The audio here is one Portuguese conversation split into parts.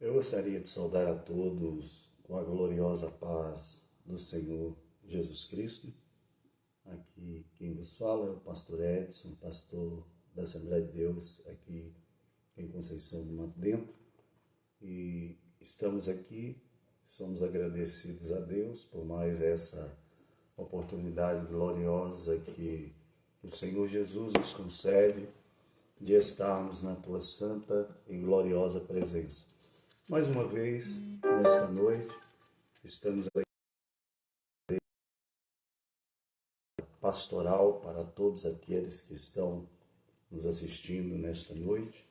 Eu gostaria de saudar a todos com a gloriosa paz do Senhor Jesus Cristo. Aqui quem vos fala é o pastor Edson, pastor da Assembleia de Deus aqui em Conceição do Mato Dentro. E estamos aqui, somos agradecidos a Deus por mais essa oportunidade gloriosa que o Senhor Jesus nos concede de estarmos na tua santa e gloriosa presença. Mais uma vez, nesta noite, estamos aqui pastoral para todos aqueles que estão nos assistindo nesta noite.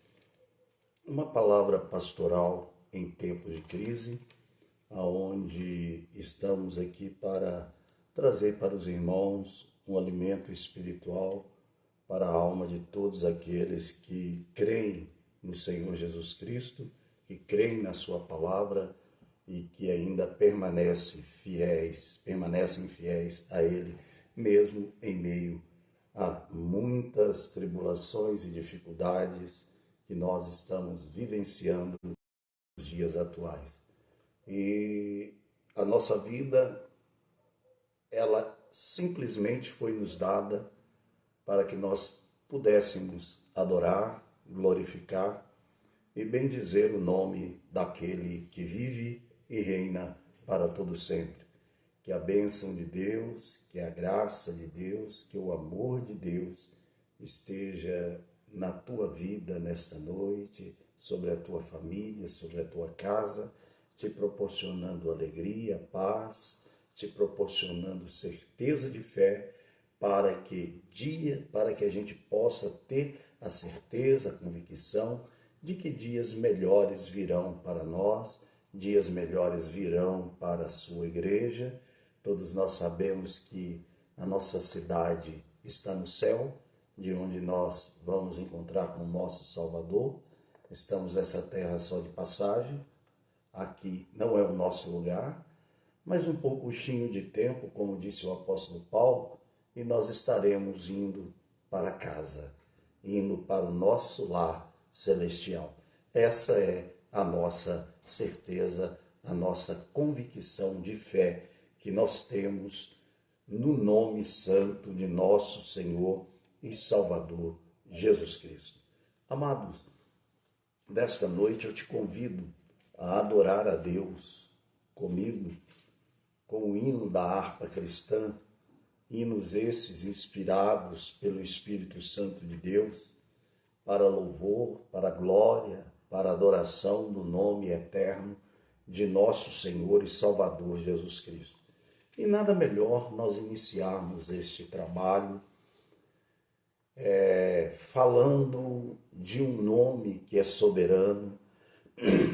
Uma palavra pastoral em tempos de crise, aonde estamos aqui para trazer para os irmãos um alimento espiritual para a alma de todos aqueles que creem no Senhor Jesus Cristo, que creem na sua palavra e que ainda permanecem fiéis a Ele, mesmo em meio a muitas tribulações e dificuldades que nós estamos vivenciando nos dias atuais. E a nossa vida, ela simplesmente foi nos dada para que nós pudéssemos adorar, glorificar e bendizer o nome daquele que vive e reina para todo sempre. Que a bênção de Deus, que a graça de Deus, que o amor de Deus esteja na tua vida nesta noite, sobre a tua família, sobre a tua casa, te proporcionando alegria, paz, te proporcionando certeza de fé, para que a gente possa ter a certeza, a convicção de que dias melhores virão para nós, dias melhores virão para a sua igreja. Todos nós sabemos que a nossa cidade está no céu, de onde nós vamos encontrar com o nosso Salvador. Estamos nessa terra só de passagem, aqui não é o nosso lugar, mas um pouquinho de tempo, como disse o apóstolo Paulo, e nós estaremos indo para casa, indo para o nosso lar celestial. Essa é a nossa certeza, a nossa convicção de fé que nós temos no nome santo de nosso Senhor e Salvador Jesus Cristo. Amados, nesta noite eu te convido a adorar a Deus comigo com o hino da harpa cristã, hinos esses inspirados pelo Espírito Santo de Deus, para louvor, para glória, para adoração do nome eterno de nosso Senhor e Salvador Jesus Cristo. E nada melhor nós iniciarmos este trabalho falando de um nome que é soberano,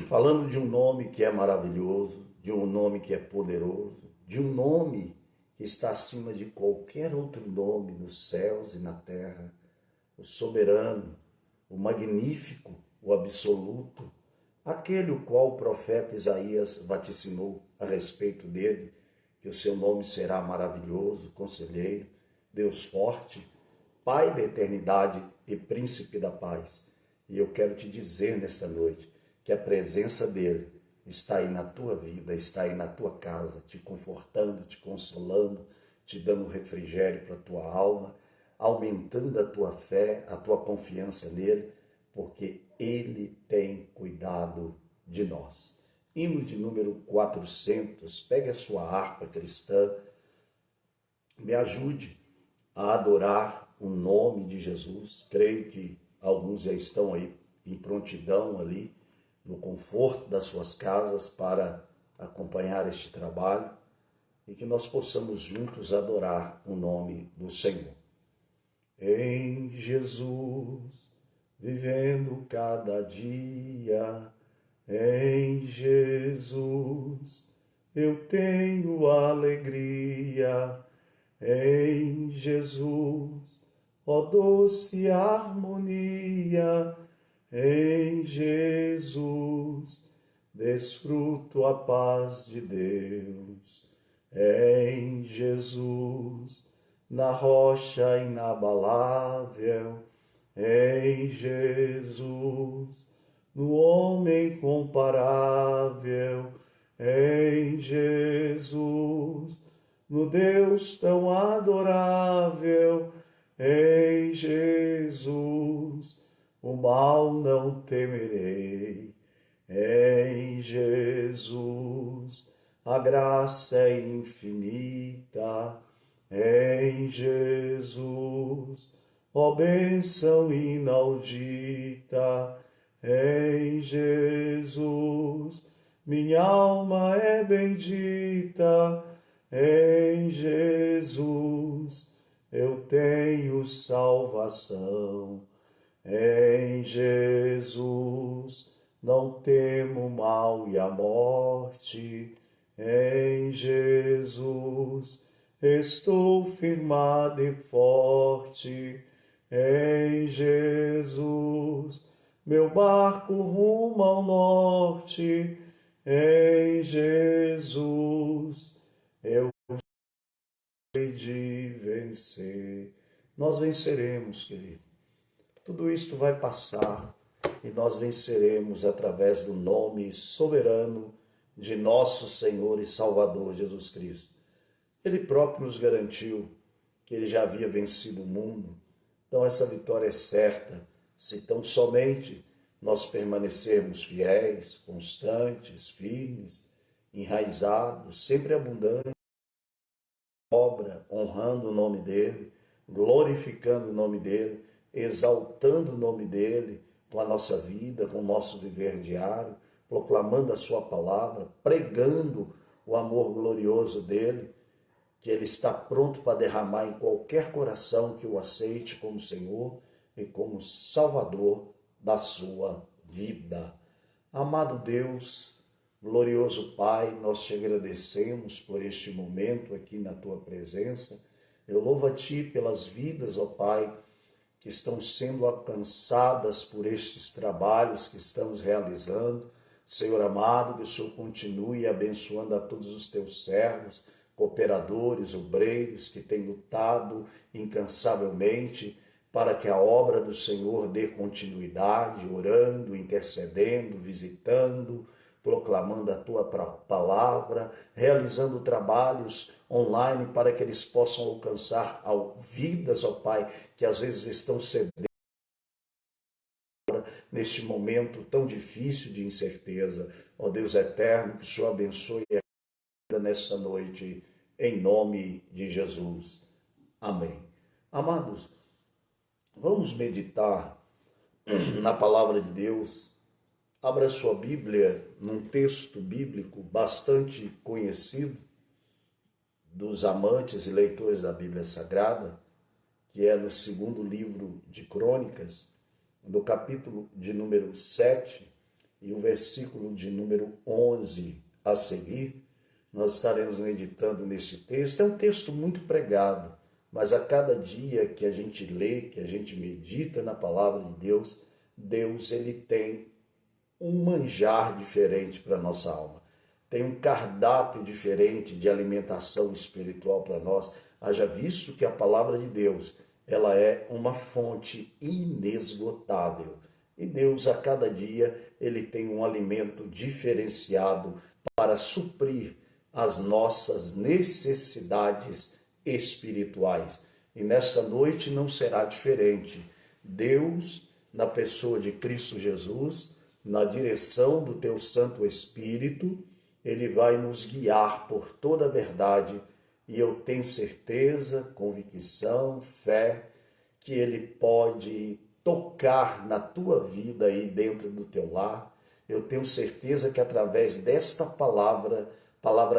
falando de um nome que é maravilhoso, de um nome que é poderoso, de um nome que está acima de qualquer outro nome nos céus e na terra, o soberano, o magnífico, o absoluto, aquele o qual o profeta Isaías vaticinou a respeito dele, que o seu nome será maravilhoso, conselheiro, Deus forte, Pai da eternidade e príncipe da paz. E eu quero te dizer nesta noite que a presença dele está aí na tua vida, está aí na tua casa, te confortando, te consolando, te dando refrigério para a tua alma, aumentando a tua fé, a tua confiança nele, porque ele tem cuidado de nós. Hino de número 400, pegue a sua harpa cristã, me ajude a adorar o nome de Jesus. Creio que alguns já estão aí em prontidão ali, no conforto das suas casas para acompanhar este trabalho e que nós possamos juntos adorar o nome do Senhor. Em Jesus, vivendo cada dia, em Jesus, eu tenho alegria, em Jesus, ó doce harmonia, em Jesus, desfruto a paz de Deus. Em Jesus, na rocha inabalável, em Jesus, no homem comparável, em Jesus, no Deus tão adorável, em Jesus, o mal não temerei. Em Jesus, a graça é infinita. Em Jesus, ó bênção inaudita. Em Jesus, minha alma é bendita. Em Jesus, eu tenho salvação. Em Jesus, não temo o mal e a morte. Em Jesus, estou firmado e forte. Em Jesus, meu barco rumo ao norte. Em Jesus, eu hei de vencer. Nós venceremos, querido. Tudo isto vai passar e nós venceremos através do nome soberano de nosso Senhor e Salvador Jesus Cristo. Ele próprio nos garantiu que ele já havia vencido o mundo. Então essa vitória é certa, se tão somente nós permanecermos fiéis, constantes, firmes, enraizados, sempre abundantes, obra, honrando o nome dele, glorificando o nome dele, exaltando o nome dele com a nossa vida, com o nosso viver diário, proclamando a sua palavra, pregando o amor glorioso dele, que ele está pronto para derramar em qualquer coração que o aceite como Senhor e como Salvador da sua vida. Amado Deus, glorioso Pai, nós te agradecemos por este momento aqui na tua presença. Eu louvo a ti pelas vidas, ó Pai, que estão sendo alcançadas por estes trabalhos que estamos realizando. Senhor amado, que o Senhor continue abençoando a todos os teus servos, cooperadores, obreiros que têm lutado incansavelmente para que a obra do Senhor dê continuidade, orando, intercedendo, visitando, proclamando a tua palavra, realizando trabalhos online para que eles possam alcançar vidas, ó Pai, que às vezes estão cedendo neste momento tão difícil de incerteza. Ó Deus eterno, que o Senhor abençoe a vida nesta noite, em nome de Jesus. Amém. Amados, vamos meditar na palavra de Deus. Abra sua Bíblia num texto bíblico bastante conhecido dos amantes e leitores da Bíblia Sagrada, que é no segundo livro de Crônicas, no capítulo de número 7 e o versículo de número 11 a seguir. Nós estaremos meditando nesse texto. É um texto muito pregado, mas a cada dia que a gente lê, que a gente medita na palavra de Deus, Deus ele tem um manjar diferente para a nossa alma. Tem um cardápio diferente de alimentação espiritual para nós. Haja visto que a palavra de Deus, ela é uma fonte inesgotável. E Deus, a cada dia, ele tem um alimento diferenciado para suprir as nossas necessidades espirituais. E nesta noite não será diferente. Deus, na pessoa de Cristo Jesus, na direção do teu Santo Espírito, ele vai nos guiar por toda a verdade, e eu tenho certeza, convicção, fé, que ele pode tocar na tua vida aí dentro do teu lar. Eu tenho certeza que através desta palavra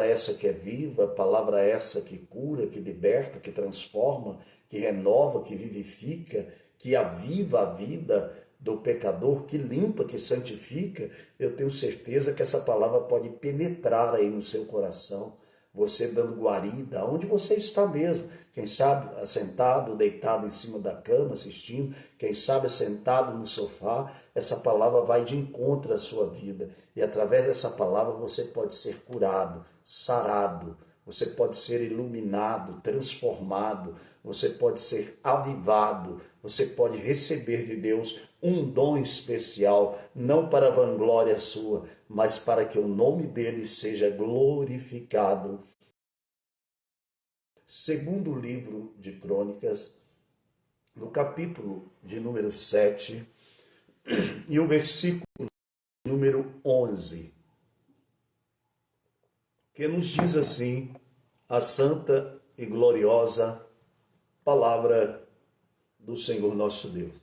essa que é viva, palavra essa que cura, que liberta, que transforma, que renova, que vivifica, que aviva a vida do pecador, que limpa, que santifica, eu tenho certeza que essa palavra pode penetrar aí no seu coração, você dando guarida, onde você está mesmo, quem sabe assentado, deitado em cima da cama, assistindo, quem sabe sentado no sofá, essa palavra vai de encontro à sua vida, e através dessa palavra você pode ser curado, sarado, você pode ser iluminado, transformado, você pode ser avivado, você pode receber de Deus um dom especial, não para vanglória sua, mas para que o nome dele seja glorificado. Segundo livro de Crônicas, no capítulo de número 7 e o versículo número 11, que nos diz assim a santa e gloriosa palavra do Senhor nosso Deus.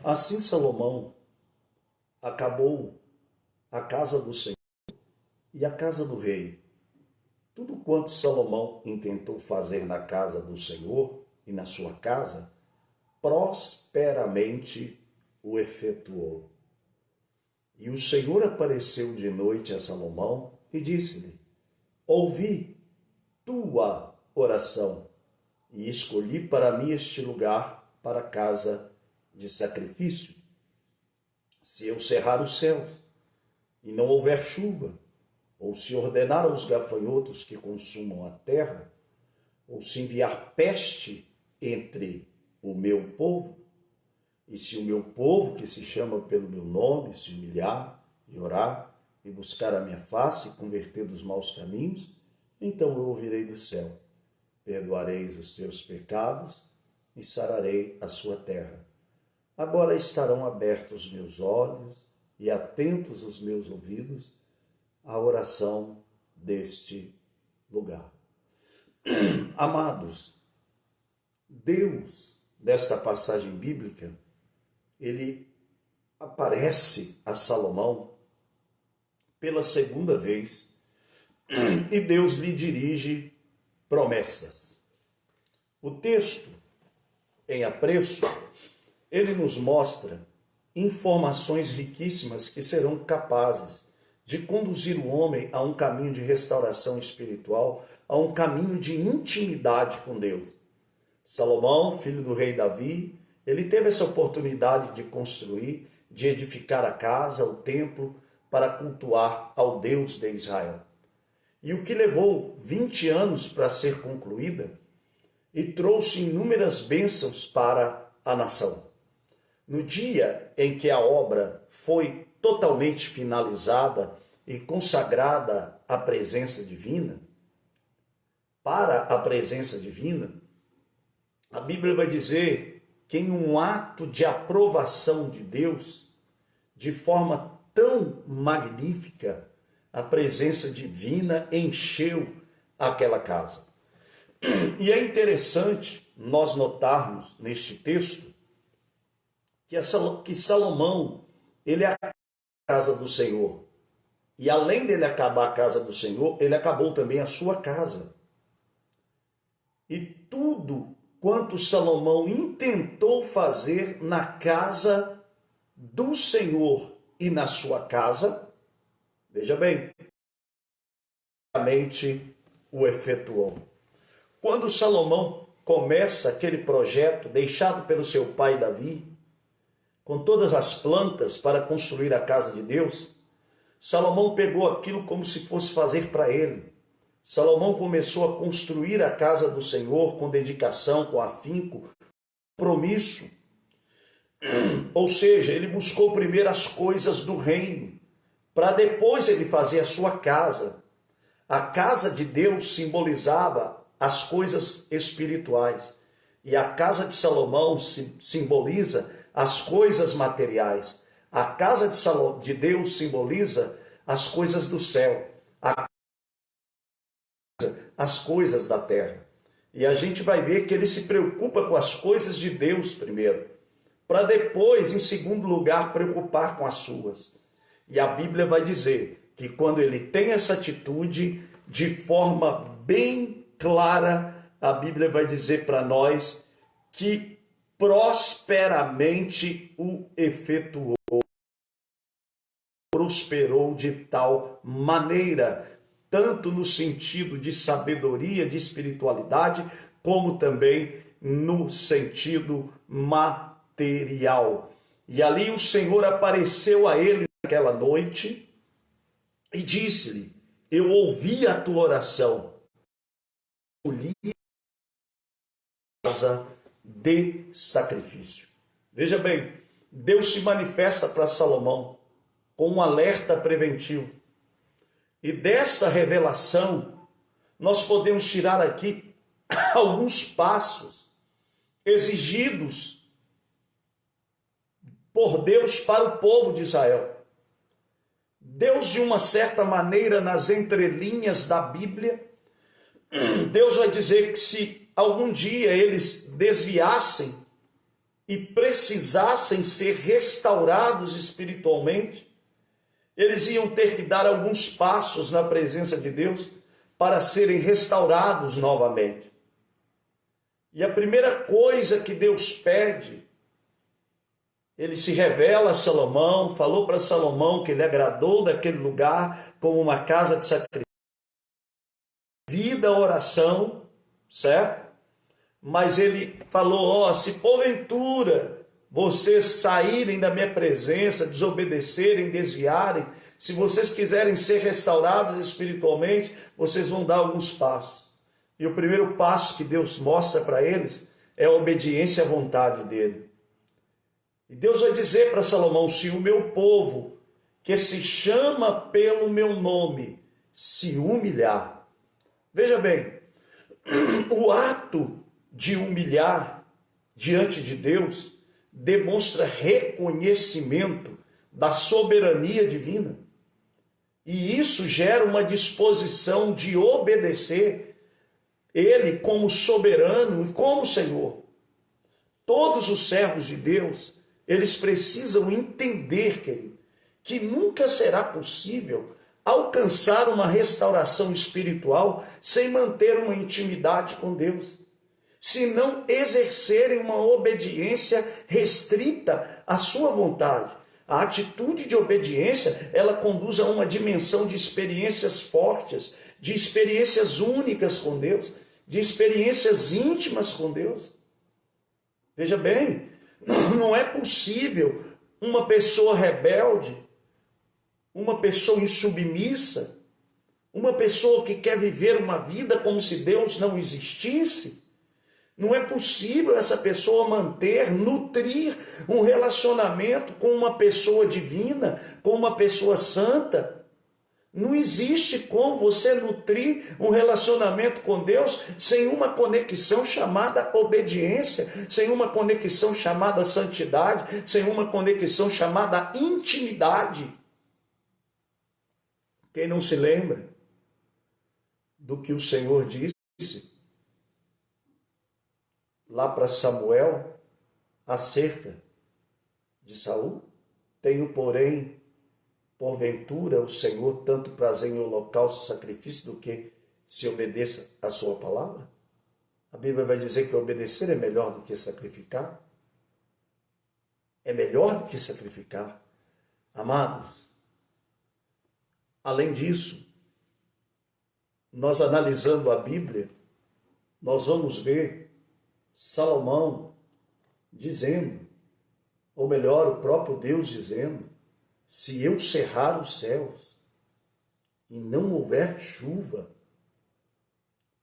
Assim Salomão acabou a casa do Senhor e a casa do rei. Tudo quanto Salomão intentou fazer na casa do Senhor e na sua casa, prosperamente o efetuou. E o Senhor apareceu de noite a Salomão e disse-lhe: ouvi tua oração e escolhi para mim este lugar para casa de sacrifício. Se eu cerrar os céus e não houver chuva, ou se ordenar aos gafanhotos que consumam a terra, ou se enviar peste entre o meu povo, e se o meu povo, que se chama pelo meu nome, se humilhar e orar, e buscar a minha face e converter dos maus caminhos, então eu ouvirei do céu, perdoareis os seus pecados e sararei a sua terra. Agora estarão abertos os meus olhos e atentos os meus ouvidos à oração deste lugar. Amados, Deus, desta passagem bíblica, ele aparece a Salomão pela segunda vez e Deus lhe dirige promessas. O texto, em apreço, ele nos mostra informações riquíssimas que serão capazes de conduzir o homem a um caminho de restauração espiritual, a um caminho de intimidade com Deus. Salomão, filho do rei Davi, ele teve essa oportunidade de construir, de edificar a casa, o templo, para cultuar ao Deus de Israel. E o que levou 20 anos para ser concluída e trouxe inúmeras bênçãos para a nação. No dia em que a obra foi totalmente finalizada e consagrada à presença divina, para a presença divina, a Bíblia vai dizer que em um ato de aprovação de Deus, de forma tão magnífica, a presença divina encheu aquela casa. E é interessante nós notarmos neste texto que Salomão, ele acabou a casa do Senhor. E além dele acabar a casa do Senhor, ele acabou também a sua casa. E tudo quanto Salomão intentou fazer na casa do Senhor e na sua casa, veja bem, realmente o efetuou. Quando Salomão começa aquele projeto deixado pelo seu pai Davi, com todas as plantas para construir a casa de Deus, Salomão pegou aquilo como se fosse fazer para ele. Salomão começou a construir a casa do Senhor com dedicação, com afinco, compromisso. Ou seja, ele buscou primeiro as coisas do reino, para depois ele fazer a sua casa. A casa de Deus simbolizava as coisas espirituais. E a casa de Salomão simboliza as coisas materiais. A casa de Deus simboliza as coisas do céu, as coisas da terra. E a gente vai ver que ele se preocupa com as coisas de Deus primeiro, para depois, em segundo lugar, preocupar com as suas. E a Bíblia vai dizer que quando ele tem essa atitude, de forma bem clara, a Bíblia vai dizer para nós que prosperamente o efetuou, prosperou de tal maneira, tanto no sentido de sabedoria, de espiritualidade, como também no sentido material. E ali o Senhor apareceu a ele naquela noite e disse-lhe: eu ouvi a tua oração casa de sacrifício. Veja bem, Deus se manifesta para Salomão com um alerta preventivo. E desta revelação, nós podemos tirar aqui alguns passos exigidos por Deus para o povo de Israel. Deus, de uma certa maneira, nas entrelinhas da Bíblia, Deus vai dizer que se algum dia eles desviassem e precisassem ser restaurados espiritualmente, eles iam ter que dar alguns passos na presença de Deus para serem restaurados novamente. E a primeira coisa que Deus pede, ele se revela a Salomão, falou para Salomão que ele agradou daquele lugar como uma casa de sacrifício, vida, oração, certo? Mas ele falou, se porventura vocês saírem da minha presença, desobedecerem, desviarem, se vocês quiserem ser restaurados espiritualmente, vocês vão dar alguns passos. E o primeiro passo que Deus mostra para eles é a obediência à vontade dele. E Deus vai dizer para Salomão, se o meu povo, que se chama pelo meu nome, se humilhar. Veja bem, o ato de humilhar diante de Deus demonstra reconhecimento da soberania divina. E isso gera uma disposição de obedecer Ele como soberano e como Senhor. Todos os servos de Deus, eles precisam entender, querido, que nunca será possível alcançar uma restauração espiritual sem manter uma intimidade com Deus, se não exercerem uma obediência restrita à sua vontade. A atitude de obediência, ela conduz a uma dimensão de experiências fortes, de experiências únicas com Deus, de experiências íntimas com Deus. Veja bem, não é possível uma pessoa rebelde, uma pessoa insubmissa, uma pessoa que quer viver uma vida como se Deus não existisse. Não é possível essa pessoa nutrir um relacionamento com uma pessoa divina, com uma pessoa santa. Não existe como você nutrir um relacionamento com Deus sem uma conexão chamada obediência, sem uma conexão chamada santidade, sem uma conexão chamada intimidade. Quem não se lembra do que o Senhor disse lá para Samuel acerca de Saul? Tenho, porém, porventura, o Senhor tanto prazer em holocausto e sacrifício do que se obedeça a sua palavra? A Bíblia vai dizer que obedecer é melhor do que sacrificar. É melhor do que sacrificar. Amados, além disso, nós analisando a Bíblia, nós vamos ver Salomão dizendo, ou melhor, o próprio Deus dizendo, se eu cerrar os céus e não houver chuva,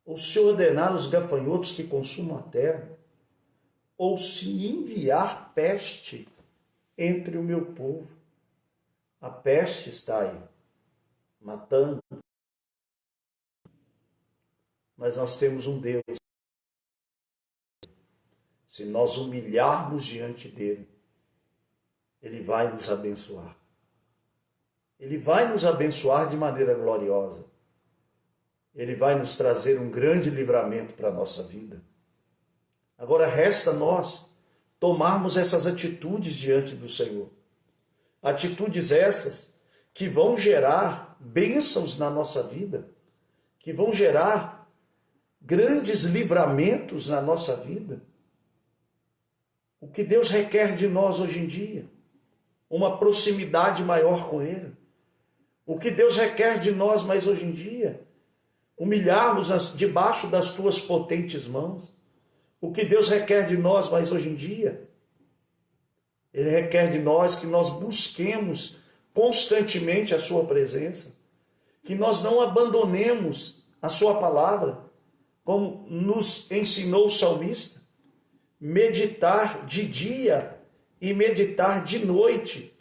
ou se ordenar os gafanhotos que consumam a terra, ou se enviar peste entre o meu povo, a peste está aí, matando. Mas nós temos um Deus. Se nós humilharmos diante dele, ele vai nos abençoar. Ele vai nos abençoar de maneira gloriosa. Ele vai nos trazer um grande livramento para a nossa vida. Agora resta nós tomarmos essas atitudes diante do Senhor. Atitudes essas que vão gerar bênçãos na nossa vida, que vão gerar grandes livramentos na nossa vida. O que Deus requer de nós hoje em dia? Uma proximidade maior com Ele. O que Deus requer de nós mais hoje em dia? Humilharmos debaixo das tuas potentes mãos. O que Deus requer de nós mais hoje em dia? Ele requer de nós que nós busquemos constantemente a sua presença, que nós não abandonemos a sua palavra, como nos ensinou o salmista, meditar de dia e meditar de noite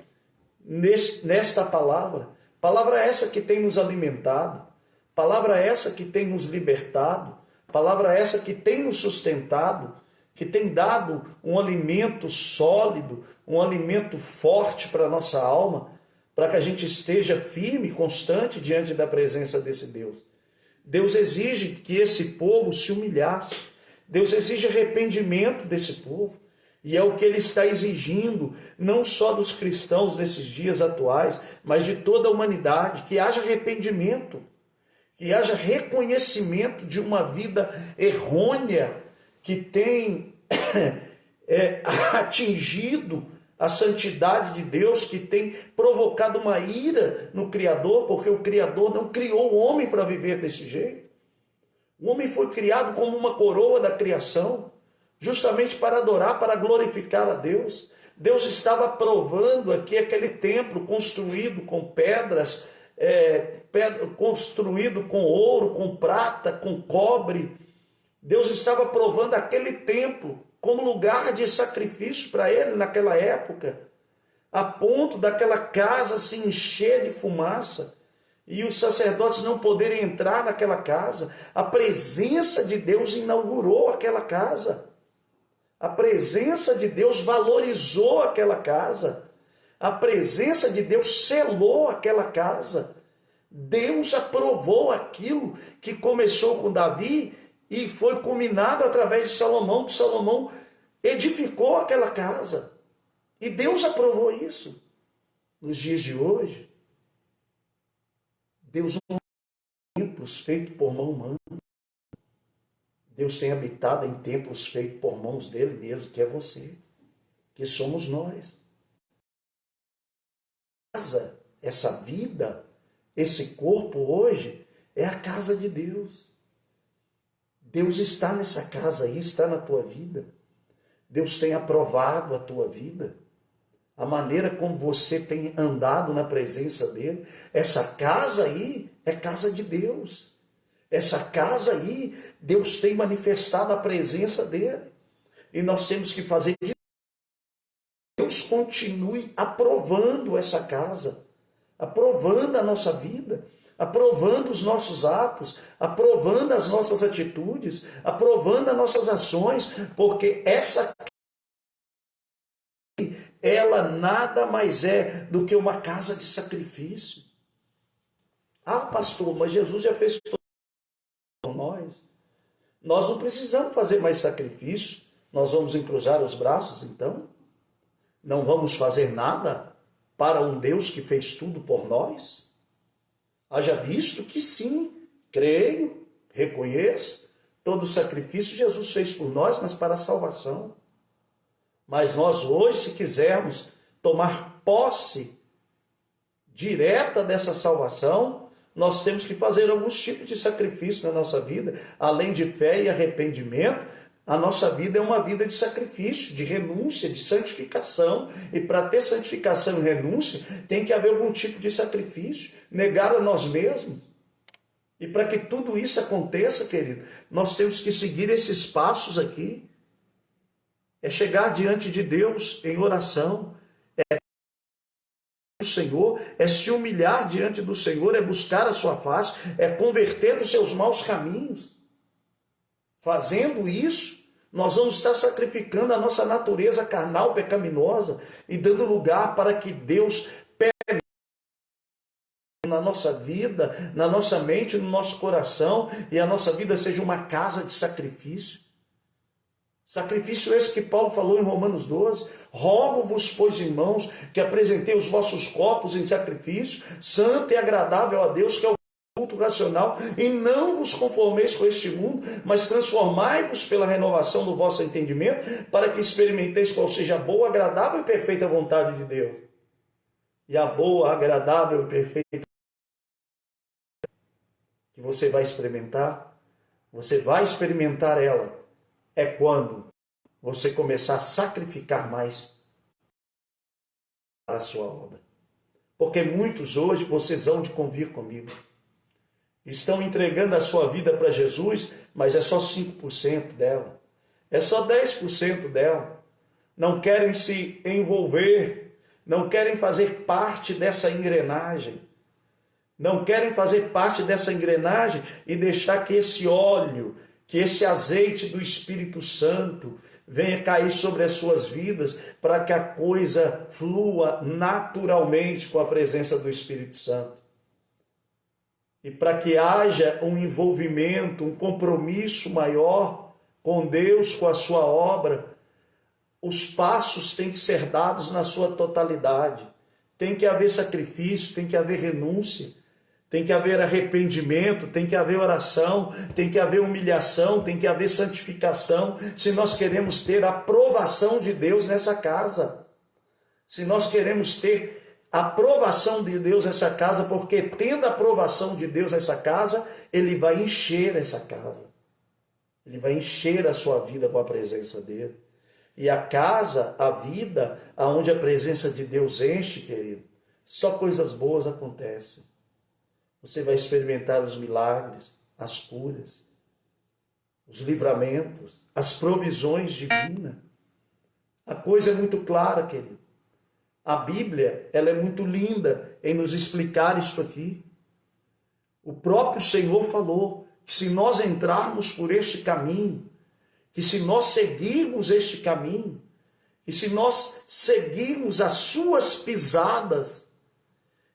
nesta palavra. Palavra essa que tem nos alimentado, palavra essa que tem nos libertado, palavra essa que tem nos sustentado, que tem dado um alimento sólido, um alimento forte para a nossa alma, para que a gente esteja firme e constante diante da presença desse Deus. Deus exige que esse povo se humilhasse. Deus exige arrependimento desse povo. E é o que ele está exigindo, não só dos cristãos nesses dias atuais, mas de toda a humanidade, que haja arrependimento, que haja reconhecimento de uma vida errônea que tem atingido a santidade de Deus, que tem provocado uma ira no Criador, porque o Criador não criou o homem para viver desse jeito. O homem foi criado como uma coroa da criação, justamente para adorar, para glorificar a Deus. Deus estava provando aqui aquele templo construído com pedras, construído com ouro, com prata, com cobre. Deus estava provando aquele templo como lugar de sacrifício para ele naquela época, a ponto daquela casa se encher de fumaça e os sacerdotes não poderem entrar naquela casa. A presença de Deus inaugurou aquela casa. A presença de Deus valorizou aquela casa. A presença de Deus selou aquela casa. Deus aprovou aquilo que começou com Davi e foi culminado através de Salomão, que Salomão edificou aquela casa. E Deus aprovou isso. Nos dias de hoje, Deus não tem templos feitos por mão humana. Deus tem habitado em templos feitos por mãos dele mesmo, que é você, que somos nós. Essa vida, esse corpo hoje, é a casa de Deus. Deus está nessa casa aí, está na tua vida. Deus tem aprovado a tua vida. A maneira como você tem andado na presença dele. Essa casa aí é casa de Deus. Essa casa aí, Deus tem manifestado a presença dele. E nós temos que fazer que Deus continue aprovando essa casa, aprovando a nossa vida, aprovando os nossos atos, aprovando as nossas atitudes, aprovando as nossas ações, porque essa ela nada mais é do que uma casa de sacrifício. Ah, pastor, mas Jesus já fez tudo por nós. Nós não precisamos fazer mais sacrifício. Nós vamos cruzar os braços, então? Não vamos fazer nada para um Deus que fez tudo por nós? Haja visto que sim, creio, reconheço, todo o sacrifício Jesus fez por nós, mas para a salvação. Mas nós hoje, se quisermos tomar posse direta dessa salvação, nós temos que fazer alguns tipos de sacrifício na nossa vida. Além de fé e arrependimento, a nossa vida é uma vida de sacrifício, de renúncia, de santificação. E para ter santificação e renúncia, tem que haver algum tipo de sacrifício, negar a nós mesmos. E para que tudo isso aconteça, querido, nós temos que seguir esses passos aqui. É chegar diante de Deus em oração, é o Senhor, é se humilhar diante do Senhor, é buscar a sua face, é converter dos seus maus caminhos. Fazendo isso, nós vamos estar sacrificando a nossa natureza carnal pecaminosa e dando lugar para que Deus pegue na nossa vida, na nossa mente, no nosso coração, e a nossa vida seja uma casa de sacrifício. Sacrifício esse que Paulo falou em Romanos 12. Rogo-vos, pois, irmãos, que apresentei os vossos corpos em sacrifício, santo e agradável a Deus, que é o culto racional, e não vos conformeis com este mundo, mas transformai-vos pela renovação do vosso entendimento, para que experimenteis qual seja a boa, agradável e perfeita vontade de Deus. E a boa, agradável e perfeita que você vai experimentar ela, é quando você começar a sacrificar mais para a sua obra. Porque muitos hoje, vocês hão de convir comigo, estão entregando a sua vida para Jesus, mas é só 5% dela, é só 10% dela. Não querem se envolver, não querem fazer parte dessa engrenagem, não querem fazer parte dessa engrenagem e deixar que esse óleo, que esse azeite do Espírito Santo venha cair sobre as suas vidas, para que a coisa flua naturalmente com a presença do Espírito Santo. E para que haja um envolvimento, um compromisso maior com Deus, com a sua obra, os passos têm que ser dados na sua totalidade. Tem que haver sacrifício, tem que haver renúncia, tem que haver arrependimento, tem que haver oração, tem que haver humilhação, tem que haver santificação, se nós queremos ter a aprovação de Deus nessa casa. Se nós queremos ter a aprovação de Deus nessa casa, porque tendo a aprovação de Deus nessa casa, Ele vai encher essa casa. Ele vai encher a sua vida com a presença dEle. E a casa, a vida, aonde a presença de Deus enche, querido, só coisas boas acontecem. Você vai experimentar os milagres, as curas, os livramentos, as provisões divinas. A coisa é muito clara, querido. A Bíblia, ela é muito linda em nos explicar isso aqui. O próprio Senhor falou que se nós entrarmos por este caminho, que se nós seguirmos este caminho, e se nós seguirmos as suas pisadas,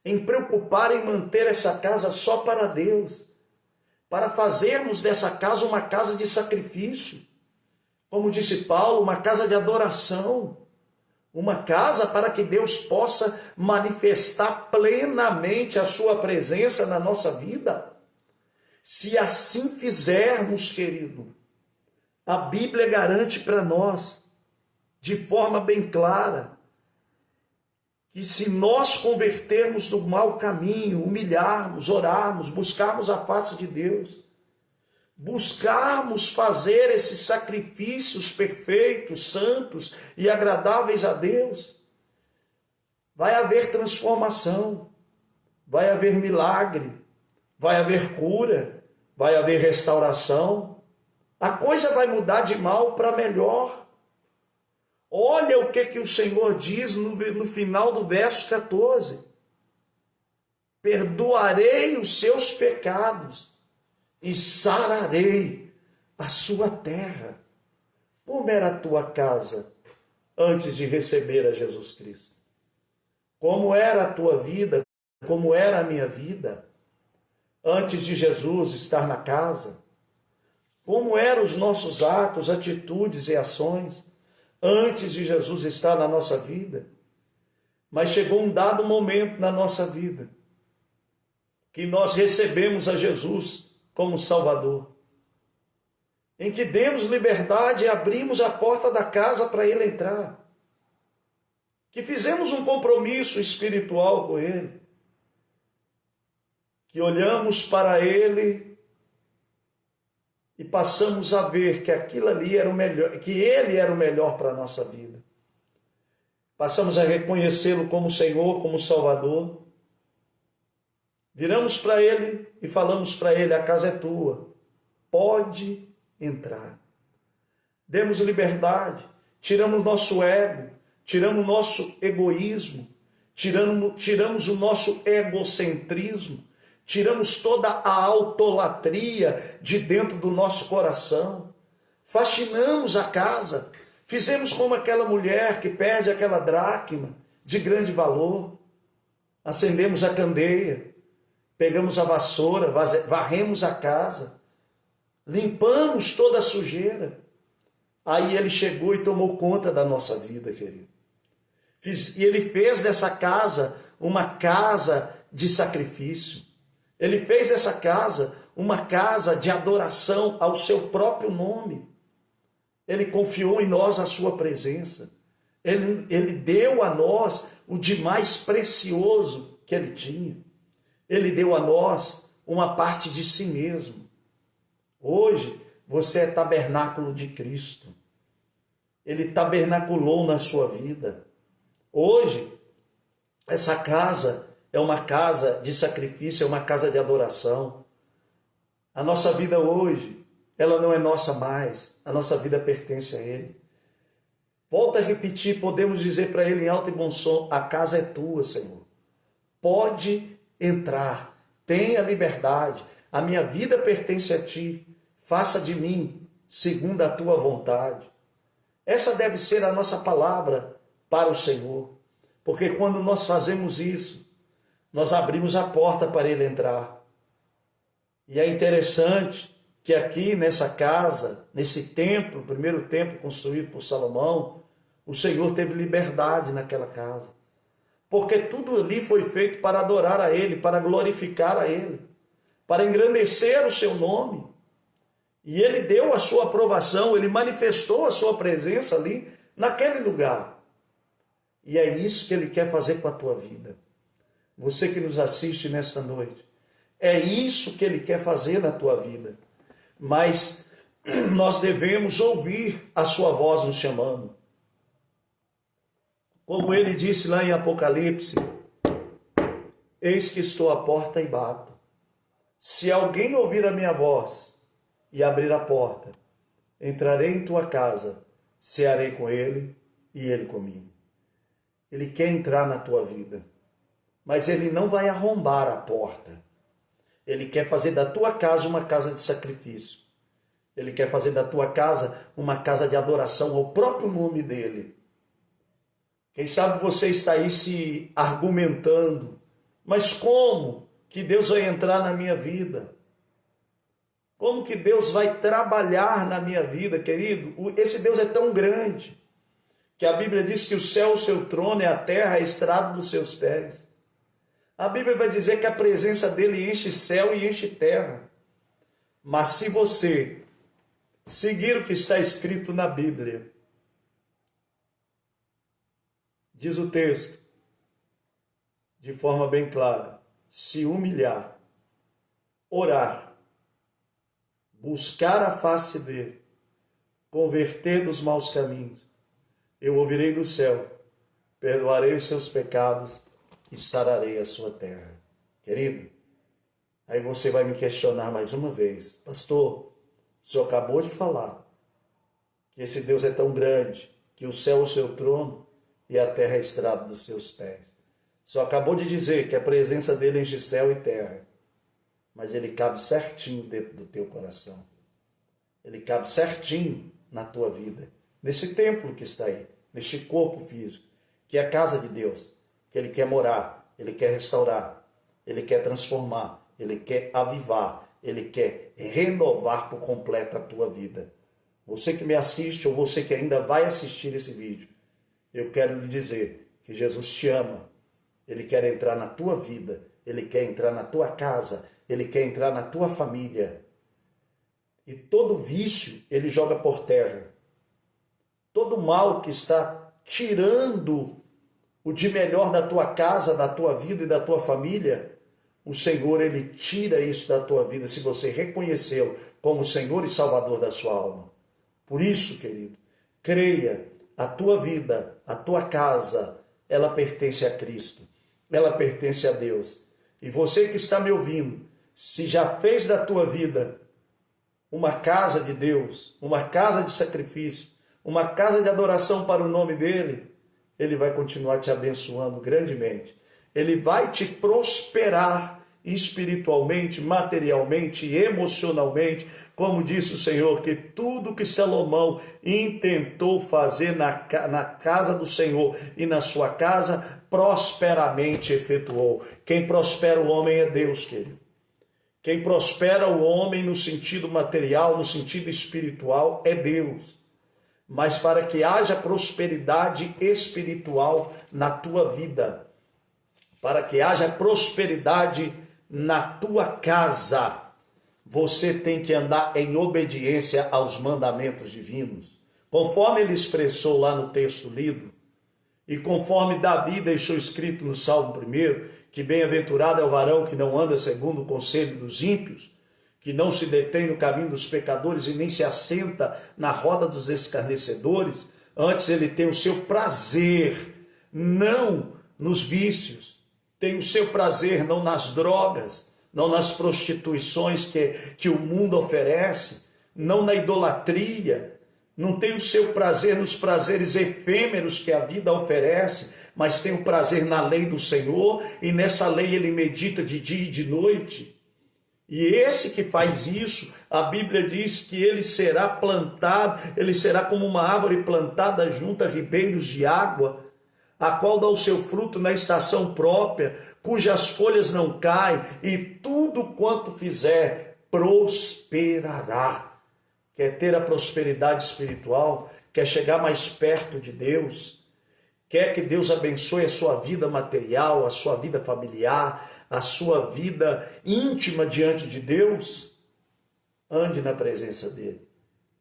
em preocupar em manter essa casa só para Deus, para fazermos dessa casa uma casa de sacrifício, como disse Paulo, uma casa de adoração, uma casa para que Deus possa manifestar plenamente a sua presença na nossa vida. Se assim fizermos, querido, a Bíblia garante para nós, de forma bem clara, que se nós convertermos do mau caminho, humilharmos, orarmos, buscarmos a face de Deus, buscarmos fazer esses sacrifícios perfeitos, santos e agradáveis a Deus, vai haver transformação, vai haver milagre, vai haver cura, vai haver restauração, a coisa vai mudar de mal para melhor. Olha o que o Senhor diz no final do verso 14. Perdoarei os seus pecados e sararei a sua terra. Como era a tua casa antes de receber a Jesus Cristo? Como era a tua vida? Como era a minha vida antes de Jesus estar na casa? Como eram os nossos atos, atitudes e ações antes de Jesus estar na nossa vida? Mas chegou um dado momento na nossa vida que nós recebemos a Jesus como Salvador, em que demos liberdade e abrimos a porta da casa para Ele entrar, que fizemos um compromisso espiritual com Ele, que olhamos para Ele e passamos a ver que aquilo ali era o melhor, que Ele era o melhor para a nossa vida. Passamos a reconhecê-lo como Senhor, como Salvador. Viramos para Ele e falamos para Ele: a casa é tua, pode entrar. Demos liberdade, tiramos nosso ego, tiramos nosso egoísmo, tiramos o nosso egocentrismo, tiramos toda a autolatria de dentro do nosso coração, faxinamos a casa, fizemos como aquela mulher que perde aquela dracma de grande valor, acendemos a candeia, pegamos a vassoura, varremos a casa, limpamos toda a sujeira. Aí Ele chegou e tomou conta da nossa vida, querido. E Ele fez dessa casa uma casa de sacrifício. Ele fez dessa casa uma casa de adoração ao seu próprio nome. Ele confiou em nós a sua presença. Ele deu a nós o de mais precioso que Ele tinha. Ele deu a nós uma parte de si mesmo. Hoje, você é tabernáculo de Cristo. Ele tabernaculou na sua vida. Hoje, essa casa é uma casa de sacrifício, é uma casa de adoração. A nossa vida hoje, ela não é nossa mais. A nossa vida pertence a Ele. Volto a repetir, podemos dizer para Ele em alto e bom som: a casa é tua, Senhor. Pode entrar, tenha liberdade. A minha vida pertence a Ti. Faça de mim segundo a Tua vontade. Essa deve ser a nossa palavra para o Senhor. Porque quando nós fazemos isso, nós abrimos a porta para Ele entrar. E é interessante que aqui nessa casa, nesse templo, o primeiro templo construído por Salomão, o Senhor teve liberdade naquela casa. Porque tudo ali foi feito para adorar a Ele, para glorificar a Ele, para engrandecer o seu nome. E Ele deu a sua aprovação, Ele manifestou a sua presença ali, naquele lugar. E é isso que Ele quer fazer com a tua vida. Você que nos assiste nesta noite, é isso que Ele quer fazer na tua vida. Mas nós devemos ouvir a sua voz nos chamando. Como Ele disse lá em Apocalipse: eis que estou à porta e bato. Se alguém ouvir a minha voz e abrir a porta, entrarei em tua casa, cearei com ele e ele comigo. Ele quer entrar na tua vida, mas Ele não vai arrombar a porta. Ele quer fazer da tua casa uma casa de sacrifício. Ele quer fazer da tua casa uma casa de adoração ao próprio nome dEle. Quem sabe você está aí se argumentando: mas como que Deus vai entrar na minha vida? Como que Deus vai trabalhar na minha vida, querido? Esse Deus é tão grande que a Bíblia diz que o céu é o seu trono e a terra é a estrada dos seus pés. A Bíblia vai dizer que a presença dele enche céu e enche terra. Mas se você seguir o que está escrito na Bíblia, diz o texto, de forma bem clara: se humilhar, orar, buscar a face dele, converter dos maus caminhos, eu ouvirei do céu, perdoarei os seus pecados e sararei a sua terra. Querido, aí você vai me questionar mais uma vez: pastor, o senhor acabou de falar que esse Deus é tão grande, que o céu é o seu trono e a terra é a estrada dos seus pés. O senhor acabou de dizer que a presença dele enche céu e terra, mas ele cabe certinho dentro do teu coração. Ele cabe certinho na tua vida, nesse templo que está aí, neste corpo físico, que é a casa de Deus, que Ele quer morar, Ele quer restaurar, Ele quer transformar, Ele quer avivar, Ele quer renovar por completo a tua vida. Você que me assiste ou você que ainda vai assistir esse vídeo, eu quero lhe dizer que Jesus te ama. Ele quer entrar na tua vida, Ele quer entrar na tua casa, Ele quer entrar na tua família. E todo vício Ele joga por terra. Todo mal que está tirando o de melhor da tua casa, da tua vida e da tua família, o Senhor, Ele tira isso da tua vida se você reconhecê-lo como Senhor e Salvador da sua alma. Por isso, querido, creia, a tua vida, a tua casa, ela pertence a Cristo, ela pertence a Deus. E você que está me ouvindo, se já fez da tua vida uma casa de Deus, uma casa de sacrifício, uma casa de adoração para o nome dEle, Ele vai continuar te abençoando grandemente. Ele vai te prosperar espiritualmente, materialmente e emocionalmente, como disse o Senhor, que tudo que Salomão intentou fazer na casa do Senhor e na sua casa, prosperamente efetuou. Quem prospera o homem é Deus, querido. Quem prospera o homem no sentido material, no sentido espiritual, é Deus. Mas para que haja prosperidade espiritual na tua vida, para que haja prosperidade na tua casa, você tem que andar em obediência aos mandamentos divinos. Conforme ele expressou lá no texto lido, e conforme Davi deixou escrito no Salmo 1, que bem-aventurado é o varão que não anda segundo o conselho dos ímpios, que não se detém no caminho dos pecadores e nem se assenta na roda dos escarnecedores, antes ele tem o seu prazer, não nos vícios, tem o seu prazer não nas drogas, não nas prostituições que o mundo oferece, não na idolatria, não tem o seu prazer nos prazeres efêmeros que a vida oferece, mas tem o prazer na lei do Senhor, e nessa lei ele medita de dia e de noite. E esse que faz isso, a Bíblia diz que ele será plantado, ele será como uma árvore plantada junto a ribeiros de água, a qual dá o seu fruto na estação própria, cujas folhas não caem, e tudo quanto fizer prosperará. Quer ter a prosperidade espiritual? Quer chegar mais perto de Deus? Quer que Deus abençoe a sua vida material, a sua vida familiar, a sua vida íntima diante de Deus? Ande na presença dele,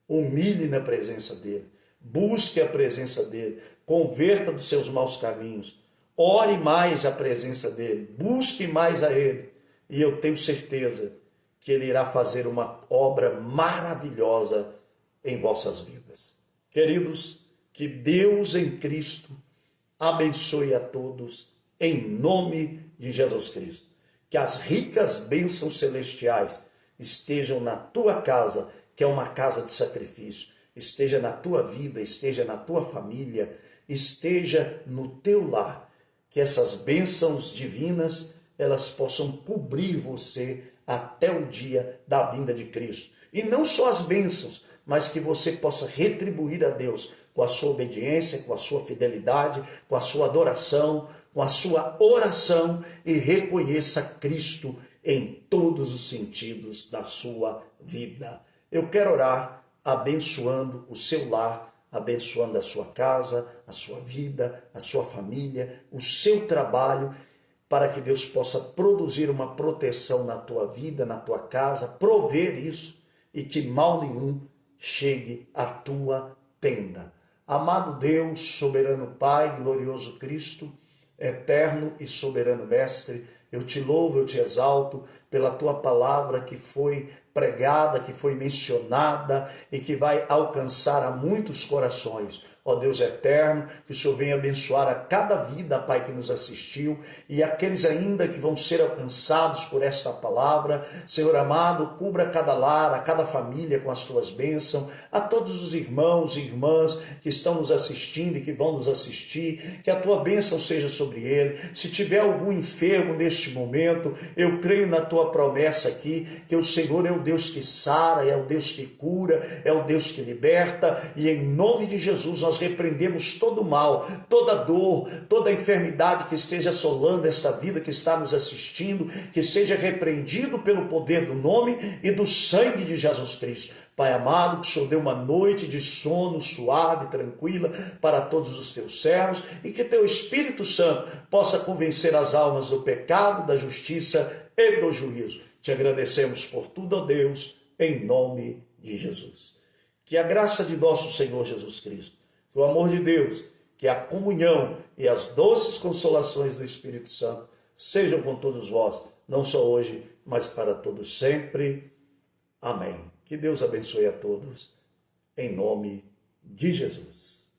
humilhe na presença dele, busque a presença dele, converta dos seus maus caminhos, ore mais a presença dele, busque mais a ele, e eu tenho certeza que ele irá fazer uma obra maravilhosa em vossas vidas. Queridos, que Deus em Cristo abençoe a todos, em nome de Jesus Cristo. Que as ricas bênçãos celestiais estejam na tua casa, que é uma casa de sacrifício, esteja na tua vida, esteja na tua família, esteja no teu lar. Que essas bênçãos divinas, elas possam cobrir você até o dia da vinda de Cristo. E não só as bênçãos, mas que você possa retribuir a Deus com a sua obediência, com a sua fidelidade, com a sua adoração, com a sua oração, e reconheça Cristo em todos os sentidos da sua vida. Eu quero orar abençoando o seu lar, abençoando a sua casa, a sua vida, a sua família, o seu trabalho, para que Deus possa produzir uma proteção na tua vida, na tua casa, prover isso, e que mal nenhum chegue à tua tenda. Amado Deus, soberano Pai, glorioso Cristo, eterno e soberano Mestre, eu te louvo, eu te exalto pela tua palavra que foi pregada, que foi mencionada e que vai alcançar a muitos corações. Ó Deus eterno, que o Senhor venha abençoar a cada vida, Pai, que nos assistiu, e aqueles ainda que vão ser alcançados por esta palavra. Senhor amado, cubra cada lar, a cada família com as tuas bênçãos, a todos os irmãos e irmãs que estão nos assistindo e que vão nos assistir, que a tua bênção seja sobre ele. Se tiver algum enfermo neste momento, eu creio na tua promessa aqui, que o Senhor é o Deus que sara, é o Deus que cura, é o Deus que liberta, e em nome de Jesus nós repreendemos todo o mal, toda dor, toda enfermidade que esteja assolando esta vida que está nos assistindo, que seja repreendido pelo poder do nome e do sangue de Jesus Cristo. Pai amado, que o Senhor dê uma noite de sono suave, tranquila para todos os teus servos, e que teu Espírito Santo possa convencer as almas do pecado, da justiça e do juízo. Te agradecemos por tudo, ó Deus, em nome de Jesus. Que a graça de nosso Senhor Jesus Cristo, que o amor de Deus, que a comunhão e as doces consolações do Espírito Santo sejam com todos vós, não só hoje, mas para todos sempre. Amém. Que Deus abençoe a todos, em nome de Jesus.